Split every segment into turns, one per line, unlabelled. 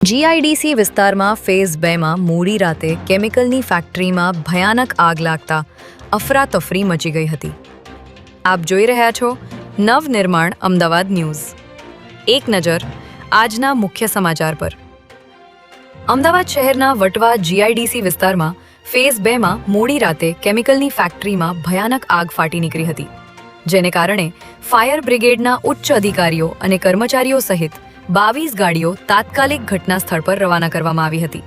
GIDC વિસ્તારમાં phase 2માં મોડી રાતે કેમિકલની ફેક્ટરીમાં ભયાનક આગ લાગતા અફરાતફરી મચી ગઈ હતી. આપ જોઈ રહ્યા છો નવનિર્માણ અમદાવાદ ન્યૂઝ. એક નજર આજના મુખ્ય સમાચાર પર. અમદાવાદ શહેરના વટવા જીઆઈડીસી વિસ્તારમાં ફેઝ 2માં મોડી રાતે કેમિકલની ફેક્ટરીમાં ભયાનક આગ ફાટી નીકળી હતી, જેને કારણે ફાયર બ્રિગેડના ઉચ્ચ અધિકારીઓ અને કર્મચારીઓ સહિત 22 ગાડીઓ તાત્કાલિક ઘટના સ્થળ પર રવાના કરવામાં આવી હતી.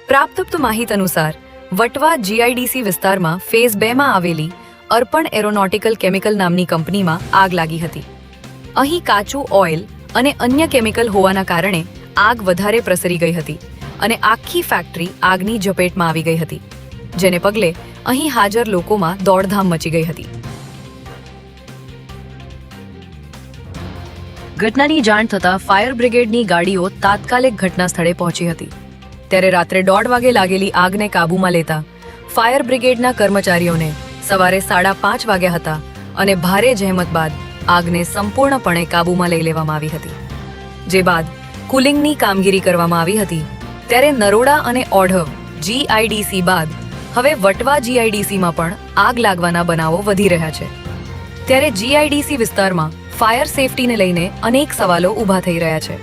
પ્રાપ્ત માહિતી અનુસાર વટવા જીઆઈડીસી વિસ્તારમાં ફેઝ 2માં આવેલી અર્પણ એરોનોટિકલ કેમિકલ નામની કંપનીમાં આગ લાગી હતી. અહીં કાચું ઓઇલ અને અન્ય કેમિકલ હોવાના કારણે આગ વધારે પ્રસરી ગઈ હતી અને આખી ફેક્ટરી આગની ઝપેટમાં આવી ગઈ હતી, જેને પગલે અહીં હાજર લોકોમાં દોડધામ મચી ગઈ હતી. ઘટનાની જાણ થતાં ફાયર બ્રિગેડની ગાડીઓ તાત્કાલિક ઘટના સ્થળે પહોંચી હતી. ત્યારે રાત્રે 1:30 વાગે લાગેલી આગને કાબૂમાં લેતા ફાયર બ્રિગેડના કર્મચારીઓને સવારે 5:30 વાગ્યા હતા અને ભારે જહેમત બાદ આગને સંપૂર્ણપણે કાબૂમાં લઈ લેવામાં આવી હતી. જે બાદ કુલિંગની કામગીરી કરવામાં આવી હતી. ત્યારે નરોડા અને ઓઢવ જીઆઈડીસી બાદ હવે વટવા જીઆઈડીસીમાં પણ આગ લાગવાના બનાવો વધી રહ્યા છે. ત્યારે જીઆઈડીસી વિસ્તારમાં ફાયર સેફટીને લઈને અનેક સવાલો ઊભા થઈ રહ્યા છે.